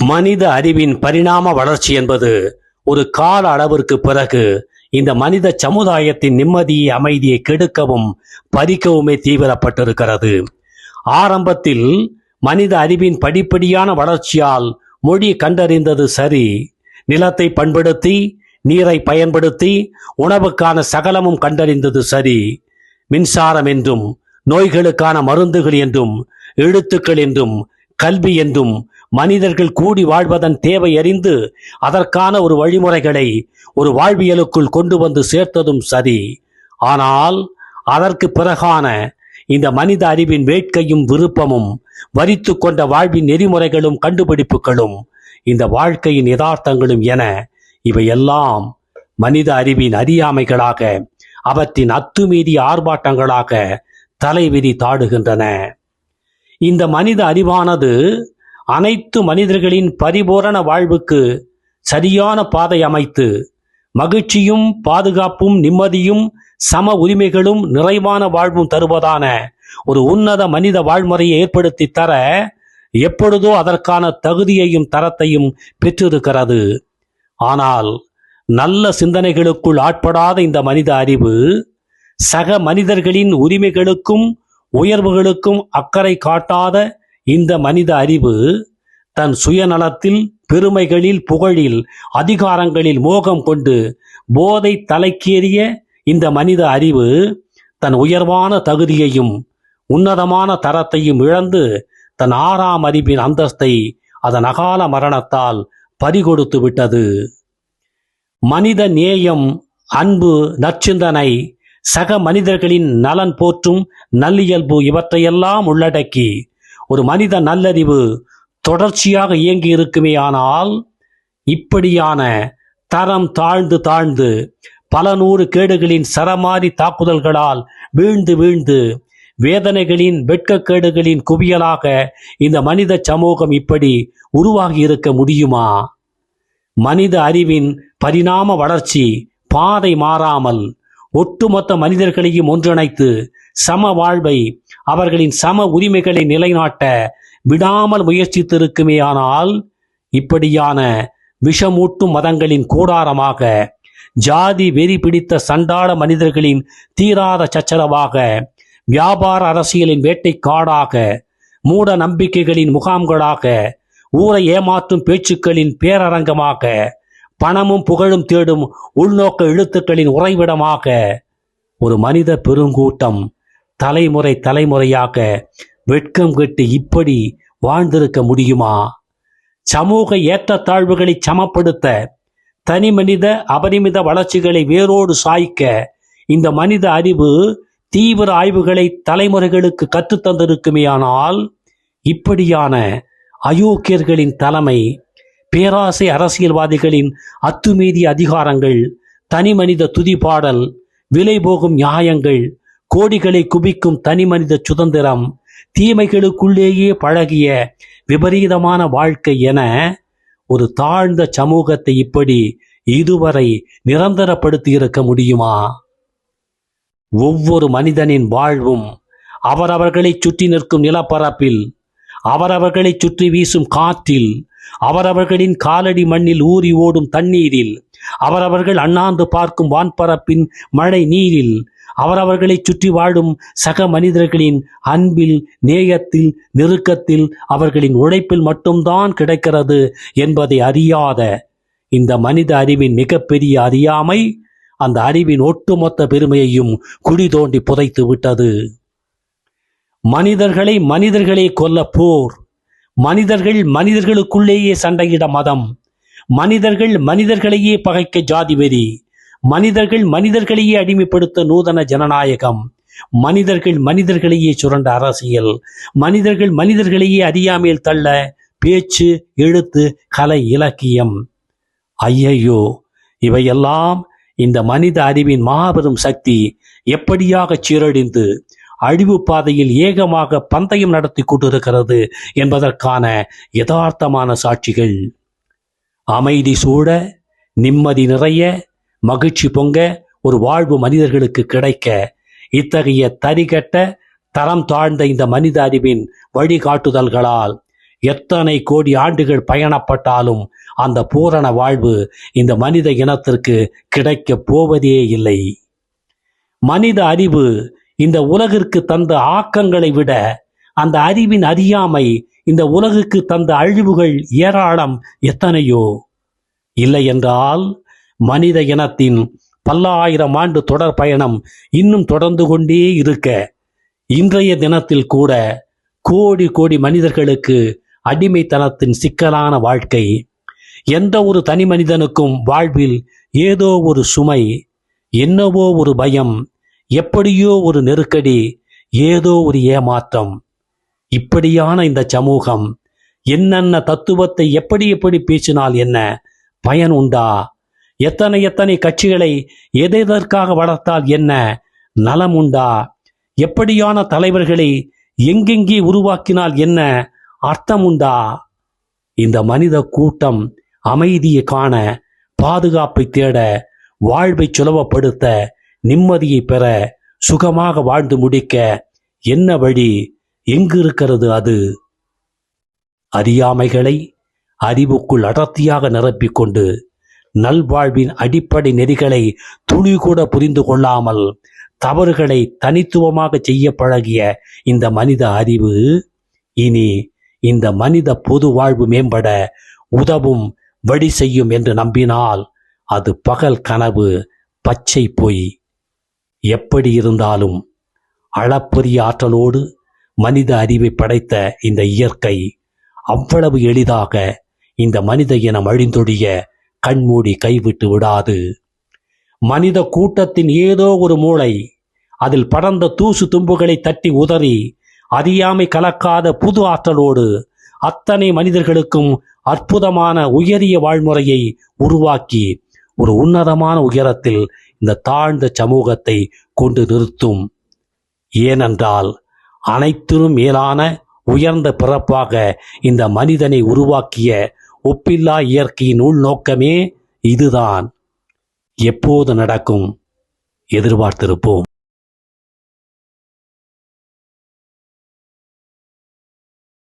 மனித அறிவின் பரிணாம வளர்ச்சி என்பது ஒரு கால அளவிற்கு பிறகு இந்த மனித சமுதாயத்தின் நிம்மதியை அமைதியை கெடுக்கவும் பறிக்கவுமே தீவிரப்பட்டிருக்கிறது. ஆரம்பத்தில் மனித அறிவின் படிப்படியான வளர்ச்சியால் மொழி கண்டறிந்தது சரி, நிலத்தை பண்படுத்தி நீரை பயன்படுத்தி உணவுக்கான சகலமும் கண்டறிந்தது சரி, மின்சாரம் என்றும் நோய்களுக்கான மருந்துகள் என்றும் எழுத்துக்கள் என்றும் கல்வி என்றும் மனிதர்கள் கூடி வாழ்வதன் தேவை அறிந்து அதற்கான ஒரு வழிமுறைகளை ஒரு வாழ்வியலுக்குள் கொண்டு வந்து சேர்த்ததும் சரி. ஆனால் அதற்கு பிறகான இந்த மனித அறிவின் வேட்கையும் விருப்பமும் வரித்து கொண்ட வாழ்வின் நெறிமுறைகளும் கண்டுபிடிப்புகளும் இந்த வாழ்க்கையின் யதார்த்தங்களும் என இவையெல்லாம் மனித அறிவின் அறியாமைகளாக, அவற்றின் அத்துமீறிய ஆர்ப்பாட்டங்களாக தலைவிரி தாடுகின்றன. இந்த மனித அறிவானது அனைத்து மனிதர்களின் பரிபூரண வாழ்வுக்கு சரியான பாதை அமைத்து மகிழ்ச்சியும் பாதுகாப்பும் நிம்மதியும் சம உரிமைகளும் நிறைவான வாழ்வும் தருவதான ஒரு உன்னத மனித வாழ்முறையை ஏற்படுத்தி தர எப்பொழுதோ அதற்கான தகுதியையும் தரத்தையும் பெற்றிருக்கிறது. ஆனால் நல்ல சிந்தனைகளுக்குள் ஆட்படாத இந்த மனித அறிவு சக மனிதர்களின் உரிமைகளுக்கும் உயர்வுகளுக்கும் அக்கறை காட்டாத இந்த மனித அறிவு தன் சுயநலத்தில், பெருமைகளில், புகழில், அதிகாரங்களில் மோகம் கொண்டு போதை தலைக்கேறிய இந்த மனித அறிவு தன் உயர்வான தகுதியையும் உன்னதமான தரத்தையும் இழந்து தன் 6ஆம் அறிவின் அந்தஸ்தை அதன் அகால மரணத்தால் பறிகொடுத்து விட்டது. மனித நேயம், அன்பு, நற்சிந்தனை, சக மனிதர்களின் நலன் போற்றும் நல்லியல்பு இவற்றையெல்லாம் உள்ளடக்கி ஒரு மனித நல்லறிவு தொடர்ச்சியாக இயங்கி இருக்குமே. ஆனால் இப்படியான தரம் தாழ்ந்து தாழ்ந்து பல நூறு கேடுகளின் சரமாரி தாக்குதல்களால் வீழ்ந்து வீழ்ந்து வேதனைகளின் வெட்கக்கேடுகளின் குவியலாக இந்த மனித சமூகம் இப்படி உருவாகி இருக்க முடியுமா? மனித அறிவின் பரிணாம வளர்ச்சி பாதை மாறாமல் ஒட்டுமொத்த மனிதர்களையும் ஒன்றிணைத்து சம வாழ்வை, அவர்களின் சம உரிமைகளை நிலைநாட்ட விடாமல் முயற்சித்திருக்குமே. ஆனால் இப்படியான விஷமூட்டும் மதங்களின் கூடாரமாக, ஜாதி வெறி பிடித்த சண்டாள மனிதர்களின் தீராத சச்சரவாக, வியாபார அரசியலின் வேட்டைக்காடாக, மூட நம்பிக்கைகளின் முகாம்களாக, ஊரை ஏமாற்றும் பேச்சுக்களின் பேரரங்கமாக, பணமும் புகழும் தேடும் உள்நோக்க எழுத்துக்களின் உறைவிடமாக ஒரு மனித பெருங்கூட்டம் தலைமுறை தலைமுறையாக வெட்கம் கெட்டு இப்படி வாழ்ந்திருக்க முடியுமா? சமூக ஏற்றத்தாழ்வுகளை சமப்படுத்த, தனி மனித அபரிமித வளர்ச்சிகளை வேரோடு சாய்க்க இந்த மனித அறிவு தீவிர ஆய்வுகளை தலைமுறைகளுக்கு கற்றுத்தந்திருக்குமே. ஆனால் இப்படியான அயோக்கியர்களின் தலைமை, பேராசை அரசியல்வாதிகளின் அத்துமீறிய அதிகாரங்கள், தனி மனித துதிபாடல், விலை போகும் நியாயங்கள், கோடிகளை குவிக்கும் தனி மனித சுதந்திரம், தீமைகளுக்குள்ளேயே பழகிய விபரீதமான வாழ்க்கை என ஒரு தாழ்ந்த சமூகத்தை இப்படி இதுவரை நிரந்தரப்படுத்தி இருக்க முடியுமா? ஒவ்வொரு மனிதனின் வாழ்வும் அவரவர்களை சுற்றி நிற்கும் நிலப்பரப்பில், அவரவர்களை சுற்றி வீசும் காற்றில், அவரவர்களின் காலடி மண்ணில் ஊறி ஓடும் தண்ணீரில், அவரவர்கள் அண்ணாந்து பார்க்கும் வான்பரப்பின் மழை நீரில், அவரவர்களை சுற்றி வாழும் சக மனிதர்களின் அன்பில், நேயத்தில், நெருக்கத்தில், அவர்களின் உழைப்பில் மட்டும்தான் கிடைக்கிறது என்பதை அறியாத இந்த மனித அறிவின் மிகப்பெரிய அறியாமை அந்த அறிவின் ஒட்டுமொத்த பெருமையையும் குழி தோண்டி புதைத்து விட்டது. மனிதர்களை மனிதர்களே கொல்ல போர், மனிதர்கள் மனிதர்களுக்குள்ளேயே சண்டையிட மதம், மனிதர்கள் மனிதர்களையே பகைக்க ஜாதி வெறி, மனிதர்கள் மனிதர்களையே அடிமைப்படுத்த நூதன ஜனநாயகம், மனிதர்கள் மனிதர்களையே சுரண்ட அரசியல், மனிதர்கள் மனிதர்களையே அறியாமையில் தள்ள பேச்சு, எழுத்து, கலை, இலக்கியம். ஐயையோ, இவையெல்லாம் இந்த மனித அறிவின் மாபெரும் சக்தி எப்படியாக சீரழிந்து அழிவு பாதையில் ஏகமாக பந்தயம் நடத்தி கொண்டிருக்கிறது என்பதற்கான யதார்த்தமான சாட்சிகள். அமைதி சூழ, நிம்மதி நிறைய, மகிழ்ச்சி பொங்க ஒரு வாழ்வு மனிதர்களுக்கு கிடைக்க இத்தகைய தரிகட்ட தரம் தாழ்ந்த இந்த மனித அறிவின் வழிகாட்டுதல்களால் எத்தனை கோடி ஆண்டுகள் பயணப்பட்டாலும் அந்த பூரண வாழ்வு இந்த மனித இனத்திற்கு கிடைக்கப் போவதே இல்லை. மனித அறிவு இந்த உலகிற்கு தந்த ஆக்கங்களை விட அந்த அறிவின் அறியாமை இந்த உலகுக்கு தந்த அழிவுகள் ஏராளம் எத்தனையோ. இல்லை என்றால் மனித இனத்தின் பல்லாயிரம் ஆண்டு தொடர் பயணம் இன்னும் தொடர்ந்து கொண்டே இருக்க, இன்றைய தினத்தில் கூட கோடி கோடி மனிதர்களுக்கு அடிமைத்தனத்தின் சிக்கலான வாழ்க்கை, எந்த ஒரு தனி மனிதனுக்கும் வாழ்வில் ஏதோ ஒரு சுமை, என்னவோ ஒரு பயம், எப்படியோ ஒரு நெருக்கடி, ஏதோ ஒரு ஏமாற்றம். இப்படியான இந்த சமூகம் என்னென்ன தத்துவத்தை எப்படி எப்படி பேசினால் என்ன பயன் உண்டா? எத்தனை எத்தனை கட்சிகளை எதற்காக வளர்த்தால் என்ன நலம் உண்டா? எப்படியான தலைவர்களை எங்கெங்கே உருவாக்கினால் என்ன அர்த்தம் உண்டா? இந்த மனித கூட்டம் அமைதியை காண, பாதுகாப்பை தேட, வாழ்வை சுலபப்படுத்த, நிம்மதியை பெற, சுகமாக வாழ்ந்து முடிக்க என்ன வழி? எங்கு இருக்கிறது அது? அறியாமைகளை அறிவுக்குள் அடர்த்தியாக நிரப்பிக்கொண்டு நல்வாழ்வின் அடிப்படை நெறிகளை துளி கூட புரிந்து கொள்ளாமல் தவறுகளை தனித்துவமாக செய்ய பழகிய இந்த மனித அறிவு இனி இந்த மனித பொது வாழ்வு மேம்பட உதவும் வழி செய்யும் என்று நம்பினால் அது பகல் கனவு, பச்சை பொய். எப்படி இருந்தாலும் அளப்பரிய ஆற்றலோடு மனித அறிவை படைத்த இந்த இயற்கை அவ்வளவு எளிதாக இந்த மனித இனம் அழிந்தொழிய கண்மூடி கைவிட்டு விடாது. மனித கூட்டத்தின் ஏதோ ஒரு மூளை அதில் படர்ந்த தூசு தும்புகளை தட்டி உதறி அறியாமை கலக்காத புது ஆற்றலோடு அத்தனை மனிதர்களுக்கும் அற்புதமான உயரிய வாழ்முறையை உருவாக்கி ஒரு உன்னதமான உயரத்தில் இந்த தாழ்ந்த சமூகத்தை கொண்டு நிறுத்தும். ஏனென்றால் அனைத்திலும் மேலான உயர்ந்த பிறப்பாக இந்த மனிதனை உருவாக்கிய ஒப்பில்லா இயற்கையின் உள்நோக்கமே இதுதான். எப்போது நடக்கும்? எதிர்பார்த்திருப்போம்.